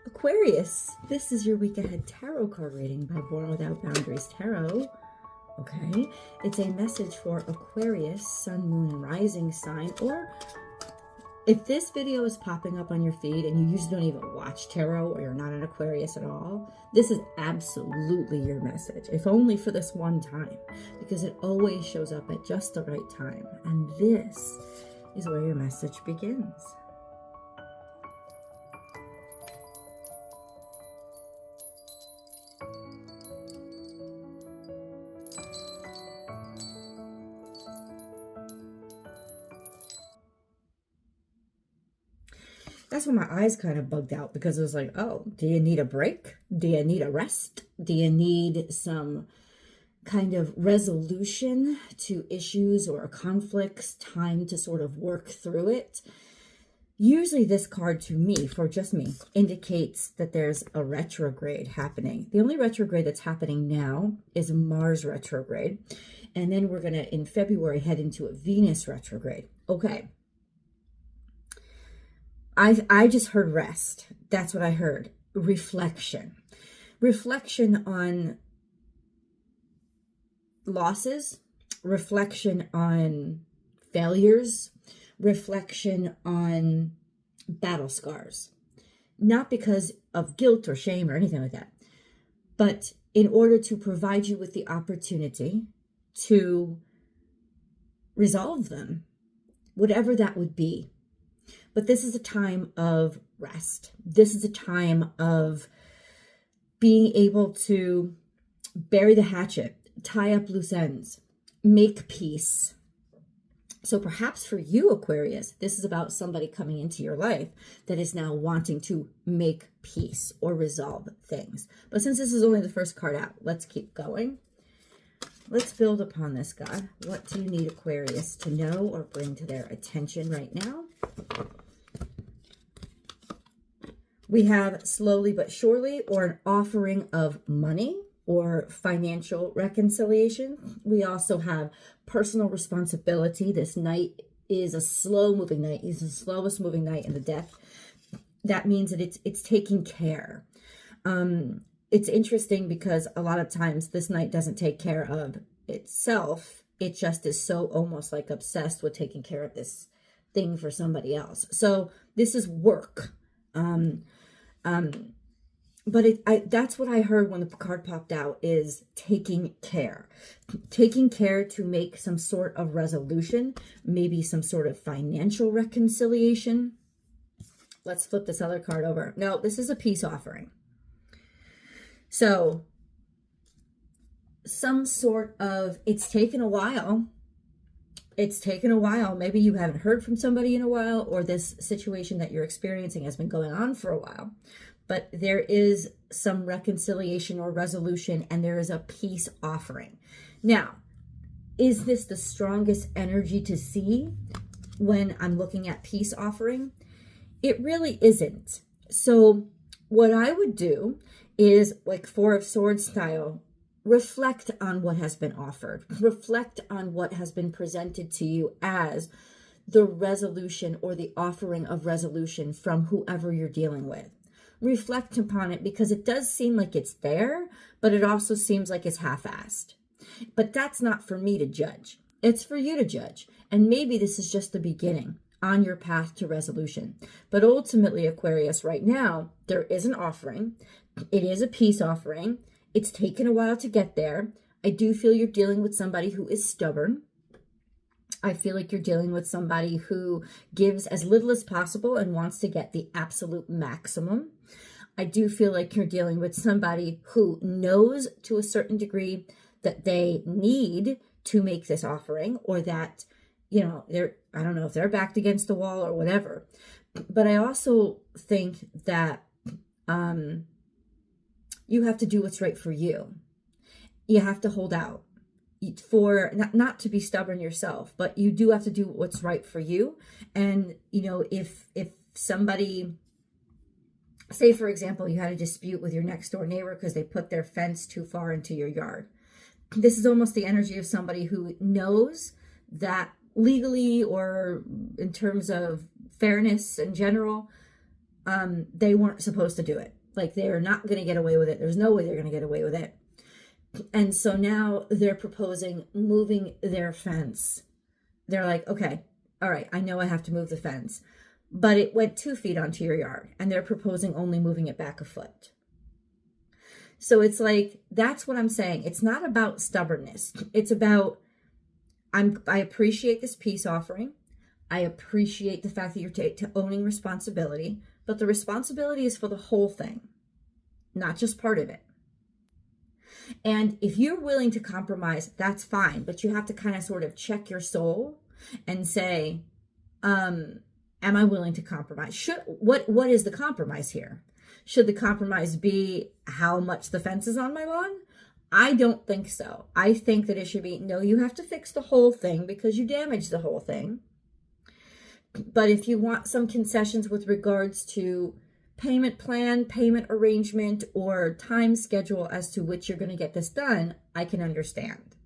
Aquarius, this is your week ahead tarot card reading by Born Without Boundaries Tarot. Okay, it's a message for Aquarius, sun, moon, and rising sign. Or if this video is popping up on your feed and you usually don't even watch tarot, or you're not an Aquarius at all, this is absolutely your message, if only for this one time, because it always shows up at just the right time. And this is where your message begins. That's when my eyes kind of bugged out, because it was like, oh, do you need a break? Do you need a rest? Do you need some kind of resolution to issues or conflicts, time to sort of work through it? Usually this card, to me, for just me, indicates that there's a retrograde happening. The only retrograde that's happening now is Mars retrograde. And then we're going to, in February, head into a Venus retrograde. Okay. I just heard rest. That's what I heard. Reflection. Reflection on losses. Reflection on failures. Reflection on battle scars. Not because of guilt or shame or anything like that, but in order to provide you with the opportunity to resolve them, whatever that would be. But this is a time of rest. This is a time of being able to bury the hatchet, tie up loose ends, make peace. So perhaps for you, Aquarius, this is about somebody coming into your life that is now wanting to make peace or resolve things. But since this is only the first card out, let's keep going. Let's build upon this, God. What do you need Aquarius to know or bring to their attention right now? We have slowly but surely, or an offering of money or financial reconciliation. We also have personal responsibility. This night is a slow moving night. It's the slowest moving night in the deck. That means that it's taking care. It's interesting because a lot of times this night doesn't take care of itself. It just is so almost like obsessed with taking care of this thing for somebody else. So this is work. But that's what I heard when the card popped out, is taking care to make some sort of resolution, maybe some sort of financial reconciliation. Let's flip this other card over. No, this is a peace offering. So some sort of, it's taken a while. It's taken a while. Maybe you haven't heard from somebody in a while, or this situation that you're experiencing has been going on for a while. But there is some reconciliation or resolution, and there is a peace offering. Now, is this the strongest energy to see when I'm looking at peace offering? It really isn't. So what I would do is, like Four of Swords style, reflect on what has been offered. Reflect on what has been presented to you as the resolution or the offering of resolution from whoever you're dealing with. Reflect upon it, because it does seem like it's there, but it also seems like it's half-assed. But that's not for me to judge. It's for you to judge. And maybe this is just the beginning on your path to resolution. But ultimately, Aquarius, right now, there is an offering. It is a peace offering. It's taken a while to get there. I do feel you're dealing with somebody who is stubborn. I feel like you're dealing with somebody who gives as little as possible and wants to get the absolute maximum. I do feel like you're dealing with somebody who knows to a certain degree that they need to make this offering, or that, you know, I don't know if they're backed against the wall or whatever. But I also think that you have to do what's right for you. You have to hold out for not to be stubborn yourself, but you do have to do what's right for you. And, you know, if somebody, say, for example, you had a dispute with your next door neighbor because they put their fence too far into your yard. This is almost the energy of somebody who knows that legally, or in terms of fairness in general, they weren't supposed to do it. Like, they're not going to get away with it. There's no way they're going to get away with it. And so now they're proposing moving their fence. They're like, okay, all right, I know I have to move the fence, but it went 2 feet onto your yard, and they're proposing only moving it back a foot. So it's like, that's what I'm saying. It's not about stubbornness. It's about, I appreciate this peace offering. I appreciate the fact that you're owning responsibility, but the responsibility is for the whole thing, not just part of it. And if you're willing to compromise, that's fine, but you have to kind of sort of check your soul and say, am I willing to compromise? What is the compromise here? Should the compromise be how much the fence is on my lawn? I don't think so. I think that it should be, no, you have to fix the whole thing because you damaged the whole thing. But if you want some concessions with regards to payment plan, payment arrangement, or time schedule as to which you're going to get this done, I can understand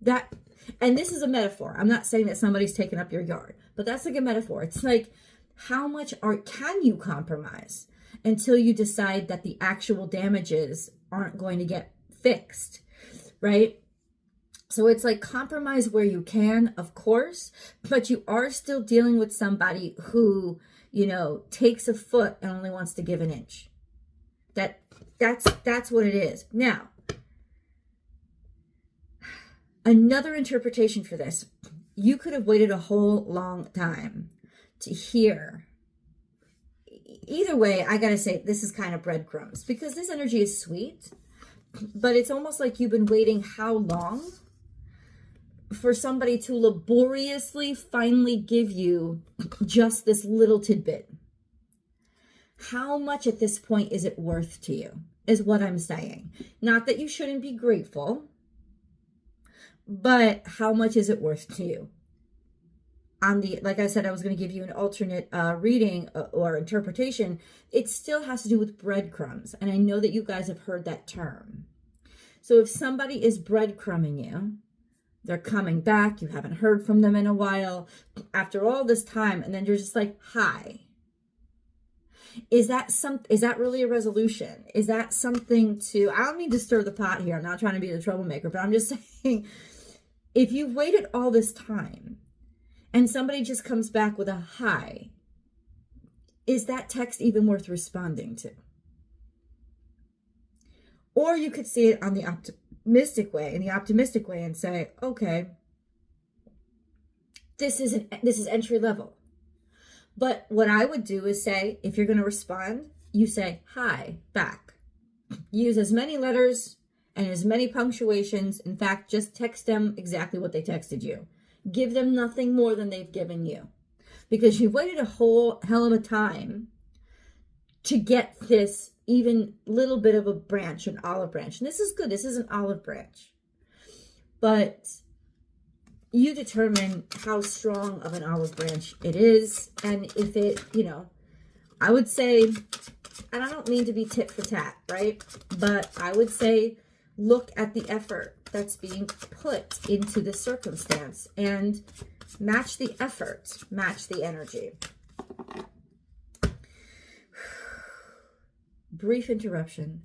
that. And this is a metaphor. I'm not saying that somebody's taking up your yard, but that's like a metaphor. It's like, how much can you compromise until you decide that the actual damages aren't going to get fixed, right? So it's like, compromise where you can, of course, but you are still dealing with somebody who, you know, takes a foot and only wants to give an inch. That's what it is. Now, another interpretation for this, you could have waited a whole long time to hear. Either way, I gotta say, this is kind of breadcrumbs, because this energy is sweet, but it's almost like you've been waiting how long for somebody to laboriously finally give you just this little tidbit. How much at this point is it worth to you, is what I'm saying. Not that you shouldn't be grateful, but how much is it worth to you? Like I said, I was going to give you an alternate reading or interpretation. It still has to do with breadcrumbs. And I know that you guys have heard that term. So if somebody is breadcrumbing you, they're coming back, you haven't heard from them in a while, after all this time, and then you're just like, hi. Is that really a resolution? Is that something to, I don't mean to stir the pot here, I'm not trying to be the troublemaker, but I'm just saying, if you've waited all this time, and somebody just comes back with a hi, is that text even worth responding to? Or you could see it on the optimistic way, and say, okay, this is entry level. But what I would do is say, if you're going to respond, you say hi back. Use as many letters and as many punctuations. In fact, just text them exactly what they texted you. Give them nothing more than they've given you, because you've waited a whole hell of a time to get this even little bit of a branch, an olive branch. And this is good. This is an olive branch. But you determine how strong of an olive branch it is. And if it, I would say, and I don't mean to be tit for tat, right? But I would say, look at the effort that's being put into the circumstance and match the effort, match the energy. Brief interruption.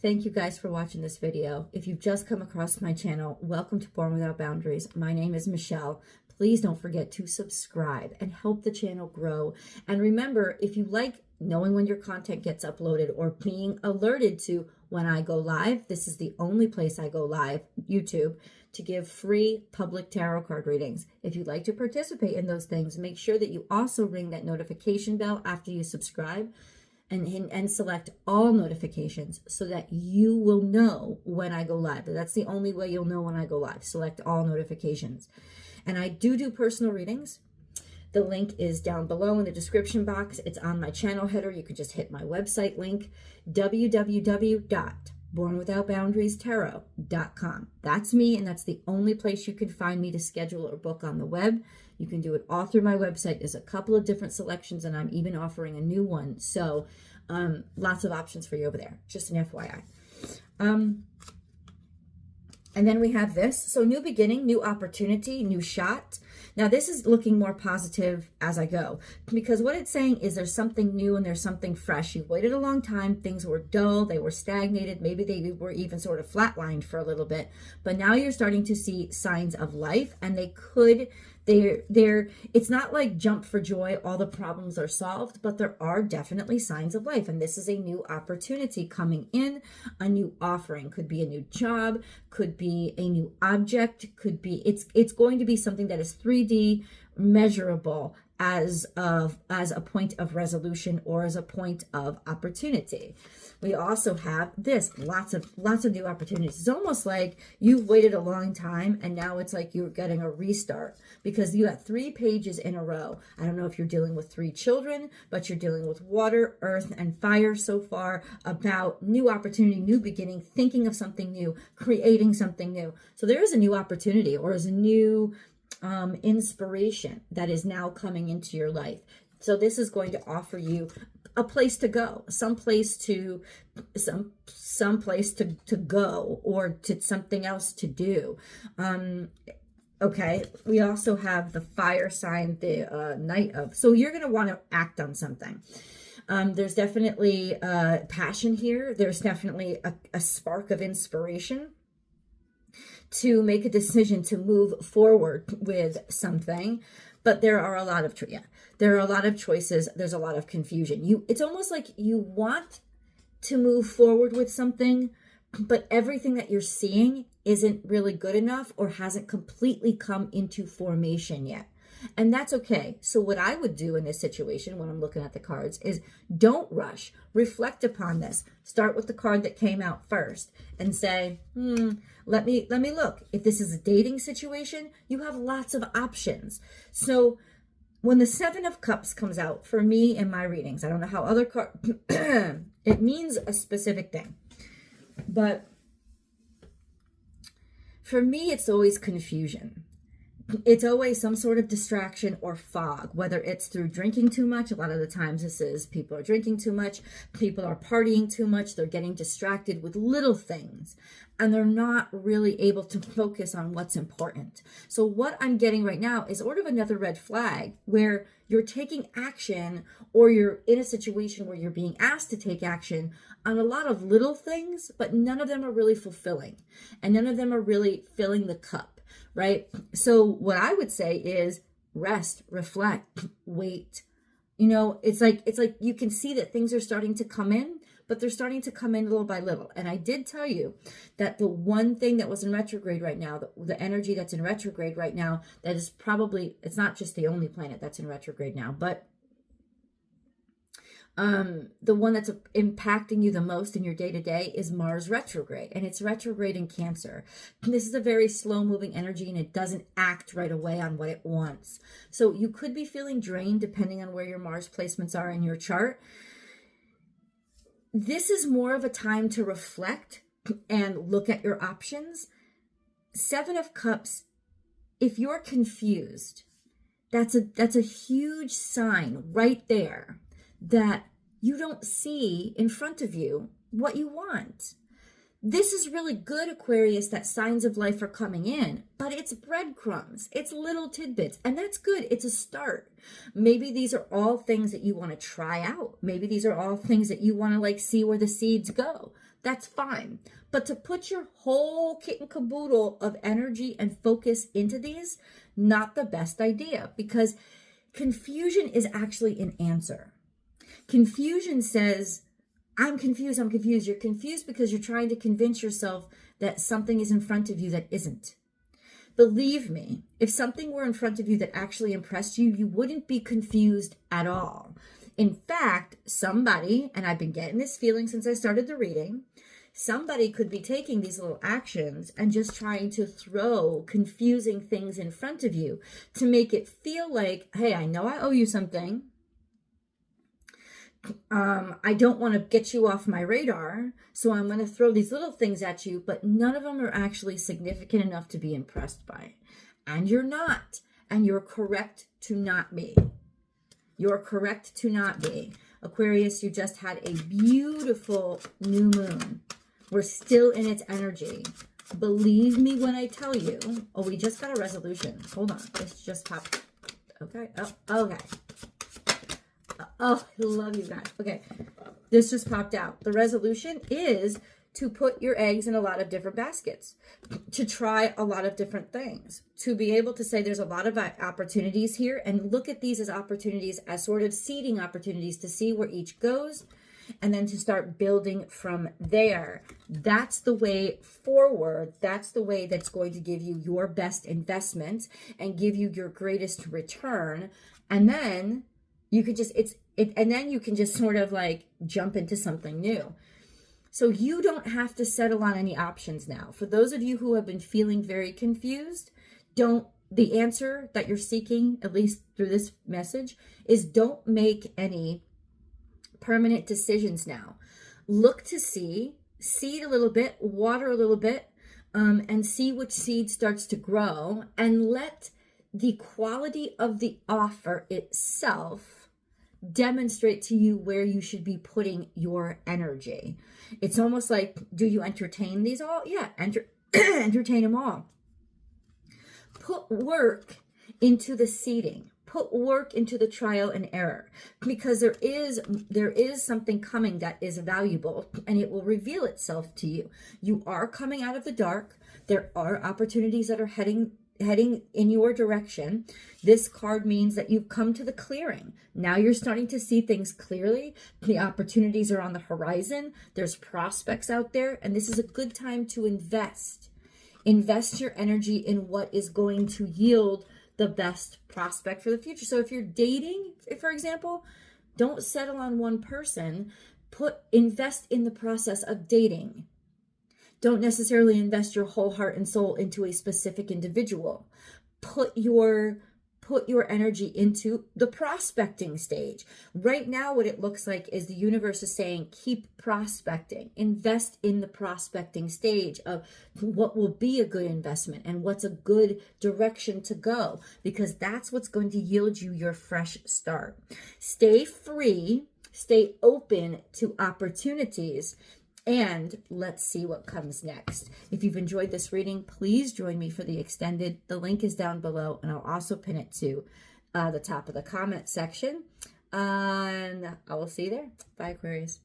Thank you guys for watching this video. If you've just come across my channel, welcome to Born Without Boundaries. My name is Michelle. Please don't forget to subscribe and help the channel grow. And remember, if you like knowing when your content gets uploaded or being alerted to when I go live, this is the only place I go live, YouTube, to give free public tarot card readings. If you'd like to participate in those things, make sure that you also ring that notification bell after you subscribe, and select all notifications so that you will know when I go live. That's the only way you'll know when I go live. Select all notifications. And I do personal readings. The link is down below in the description box. It's on my channel header. You could just hit my website link, www.bornwithoutboundariestarot.com. That's me, and that's the only place you can find me to schedule or book on the web. You can do it all through my website. There's a couple of different selections, and I'm even offering a new one. So lots of options for you over there. Just an FYI. And then we have this. So new beginning, new opportunity, new shot. Now, this is looking more positive as I go, because what it's saying is there's something new and there's something fresh. You've waited a long time. Things were dull. They were stagnated. Maybe they were even sort of flatlined for a little bit. But now you're starting to see signs of life, and it's not like jump for joy, all the problems are solved, but there are definitely signs of life. And this is a new opportunity coming in, a new offering. Could be a new job, could be a new object, could be, it's going to be something that is 3D measurable as a point of resolution or as a point of opportunity. We also have this, lots of new opportunities. It's almost like you've waited a long time and now it's like you're getting a restart, because you got 3 pages in a row. I don't know if you're dealing with 3 children, but you're dealing with water, earth, and fire so far, about new opportunity, new beginning, thinking of something new, creating something new. So there is a new opportunity, or is a new inspiration that is now coming into your life. So this is going to offer you a place to go, some place to go, or to something else to do. Okay, we also have the fire sign, the Knight of. So you're going to want to act on something. There's definitely passion here. There's definitely a spark of inspiration to make a decision to move forward with something. But there are a lot of choices. There's a lot of confusion. It's almost like you want to move forward with something, but everything that you're seeing isn't really good enough or hasn't completely come into formation yet. And that's okay. So what I would do in this situation when I'm looking at the cards is don't rush. Reflect upon this. Start with the card that came out first and say, let me look. If this is a dating situation, you have lots of options. So when the 7 of Cups comes out, for me in my readings, I don't know how other cards, it means a specific thing. But for me, it's always confusion. It's always some sort of distraction or fog, whether it's through drinking too much. A lot of the times this is people are drinking too much, people are partying too much, they're getting distracted with little things, and they're not really able to focus on what's important. So what I'm getting right now is sort of another red flag where you're taking action, or you're in a situation where you're being asked to take action on a lot of little things, but none of them are really fulfilling, and none of them are really filling the cup. Right? So what I would say is rest, reflect, wait. It's like you can see that things are starting to come in, but they're starting to come in little by little. And I did tell you that the one thing that was in retrograde right now, the energy that's in retrograde right now, that is probably, it's not just the only planet that's in retrograde now, but the one that's impacting you the most in your day-to-day is Mars retrograde, and it's retrograde in Cancer. This is a very slow-moving energy, and it doesn't act right away on what it wants. So you could be feeling drained depending on where your Mars placements are in your chart. This is more of a time to reflect and look at your options. 7 of Cups, if you're confused, that's a huge sign right there that you don't see in front of you what you want. This is really good, Aquarius, that signs of life are coming in, but it's breadcrumbs. It's little tidbits, and that's good. It's a start. Maybe these are all things that you want to try out. Maybe these are all things that you want to see where the seeds go. That's fine. But to put your whole kit and caboodle of energy and focus into these, not the best idea, because confusion is actually an answer. Confusion says, I'm confused. You're confused because you're trying to convince yourself that something is in front of you that isn't. Believe me, if something were in front of you that actually impressed you, you wouldn't be confused at all. In fact, somebody, and I've been getting this feeling since I started the reading, somebody could be taking these little actions and just trying to throw confusing things in front of you to make it feel like, hey, I know I owe you something. I don't want to get you off my radar, so I'm going to throw these little things at you, but none of them are actually significant enough to be impressed by. And you're not. And you're correct to not be. You're correct to not be. Aquarius, you just had a beautiful new moon. We're still in its energy. Believe me when I tell you. Oh, we just got a resolution. Hold on. This just popped. Okay. Oh, okay. Oh, I love you guys. Okay. This just popped out. The resolution is to put your eggs in a lot of different baskets, to try a lot of different things, to be able to say there's a lot of opportunities here, and look at these as opportunities, as sort of seeding opportunities to see where each goes, and then to start building from there. That's the way forward. That's the way that's going to give you your best investment and give you your greatest return. And then you could just, and then you can just sort of like jump into something new. So you don't have to settle on any options now. For those of you who have been feeling very confused, the answer that you're seeking, at least through this message, is don't make any permanent decisions now. Look to see, seed a little bit, water a little bit, and see which seed starts to grow, and let the quality of the offer itself demonstrate to you where you should be putting your energy. It's almost like, do you entertain these all? Yeah, entertain them all. Put work into the seeding. Put work into the trial and error, because there is something coming that is valuable, and it will reveal itself to you. You are coming out of the dark. There are opportunities that are heading in your direction. This card means that you've come to the clearing. Now you're starting to see things clearly. The opportunities are on the horizon. There's prospects out there, and this is a good time to invest. Invest your energy in what is going to yield the best prospect for the future. So if you're dating, for example, don't settle on one person. Invest in the process of dating. Don't necessarily invest your whole heart and soul into a specific individual. Put your energy into the prospecting stage. Right now, what it looks like is the universe is saying, keep prospecting. Invest in the prospecting stage of what will be a good investment and what's a good direction to go, because that's what's going to yield you your fresh start. Stay free, stay open to opportunities, and let's see what comes next. If you've enjoyed this reading, please join me for the extended. The link is down below, and I'll also pin it to the top of the comment section. And I will see you there. Bye, Aquarius.